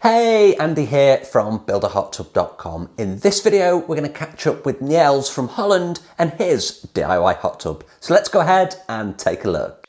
Hey, Andy here from builderhottub.com. In this video, we're going to catch up with Niels from Holand and his DIY hot tub. So let's go ahead and take a look.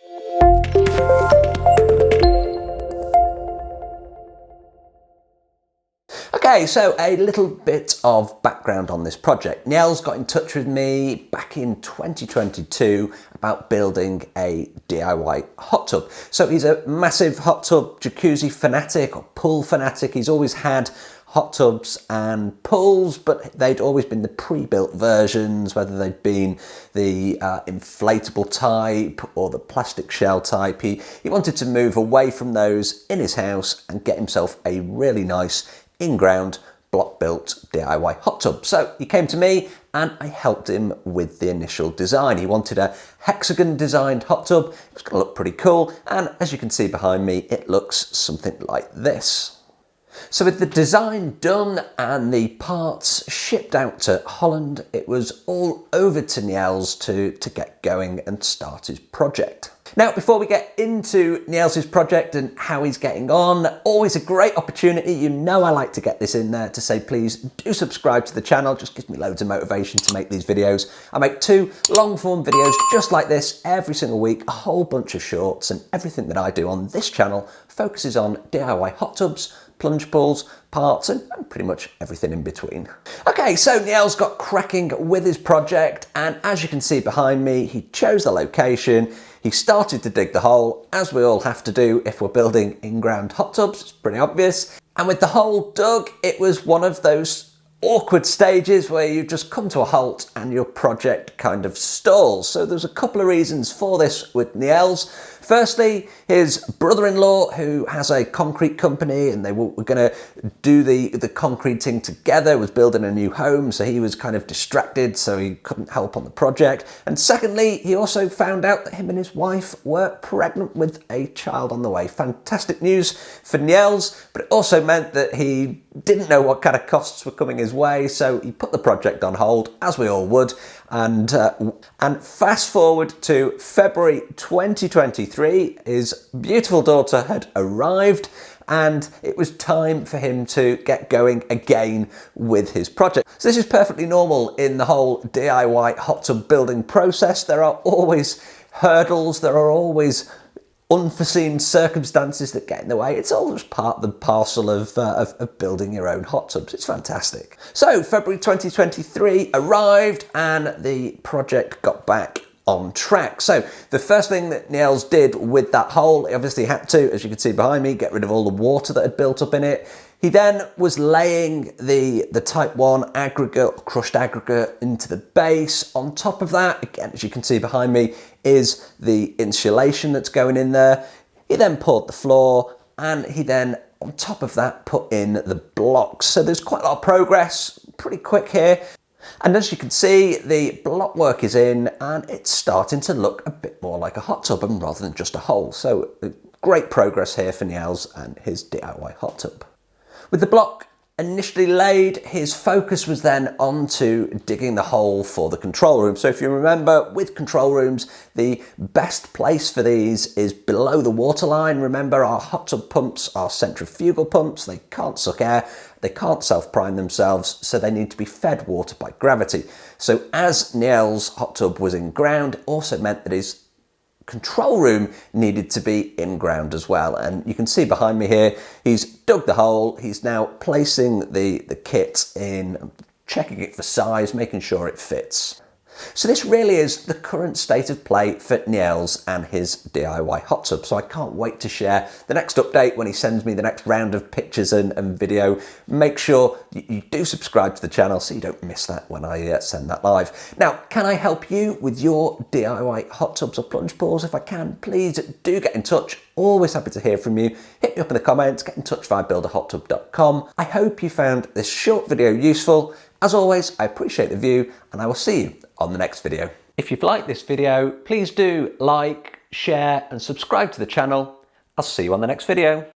Okay, so a little bit of background on this project. Niels got in touch with me back in 2022 about building a DIY hot tub. So he's a massive hot tub jacuzzi fanatic or pool fanatic. He's always had hot tubs and pools, but they'd always been the pre-built versions, whether they'd been the inflatable type or the plastic shell type. He wanted to move away from those in his house and get himself a really nice in-ground block-built DIY hot tub. So he came to me and I helped him with the initial design. He wanted a hexagon designed hot tub. It was going to look pretty cool, and as you can see behind me, it looks something like this. So with the design done and the parts shipped out to Holand, it was all over to Niels to get going and start his project. Now, before we get into Niels' project and how he's getting on, always a great opportunity. You know I like to get this in there to say, please do subscribe to the channel. Just gives me loads of motivation to make these videos. I make 2 long-form videos just like this every single week, a whole bunch of shorts, and everything that I do on this channel focuses on DIY hot tubs, plunge pools, parts, and pretty much everything in between. Okay, so Niels got cracking with his project, and as you can see behind me, he chose the location. He started to dig the hole, as we all have to do if we're building in-ground hot tubs. It's pretty obvious. And with the hole dug, it was one of those awkward stages where you just come to a halt and your project kind of stalls. So there's a couple of reasons for this with Niels. Firstly, his brother-in-law, who has a concrete company, and they were going to do the concreting together, was building a new home, so he was kind of distracted, so he couldn't help on the project. And secondly, he also found out that him and his wife were pregnant with a child on the way. Fantastic news for Niels, but it also meant that he didn't know what kind of costs were coming his way, so he put the project on hold, as we all would. And fast forward to February 2023, his beautiful daughter had arrived, and it was time for him to get going again with his project. So this is perfectly normal in the whole DIY hot tub building process. There are always hurdles, there are always unforeseen circumstances that get in the way. It's all just part of the parcel of building your own hot tubs. It's fantastic. So February 2023 arrived and the project got back on track. So the first thing that Niels did with that hole, he obviously had to, as you can see behind me, get rid of all the water that had built up in it. He then was laying the type 1 aggregate, crushed aggregate, into the base. On top of that, again, as you can see behind me, is the insulation that's going in there. He then poured the floor, and he then, on top of that, put in the blocks. So there's quite a lot of progress, pretty quick here. And as you can see, the block work is in, and it's starting to look a bit more like a hot tub and rather than just a hole. So great progress here for Niels and his DIY hot tub. With the block initially laid, his focus was then onto digging the hole for the control room. So if you remember, with control rooms, the best place for these is below the waterline. Remember, our hot tub pumps are centrifugal pumps. They can't suck air, they can't self-prime themselves, so they need to be fed water by gravity. So as Niels' hot tub was in ground, it also meant that his control room needed to be in ground as well. And you can see behind me here, he's dug the hole. He's now placing the kit in, checking it for size, making sure it fits. So this really is the current state of play for Niels and his DIY hot tub. So I can't wait to share the next update when he sends me the next round of pictures and video. Make sure you do subscribe to the channel so you don't miss that when I send that live. Now, can I help you with your DIY hot tubs or plunge pools? If I can, please do get in touch. Always happy to hear from you. Hit me up in the comments, get in touch via builderhottub.com. I hope you found this short video useful. As always, I appreciate the view, and I will see you on the next video. If you've liked this video, please do like, share, and subscribe to the channel. I'll see you on the next video.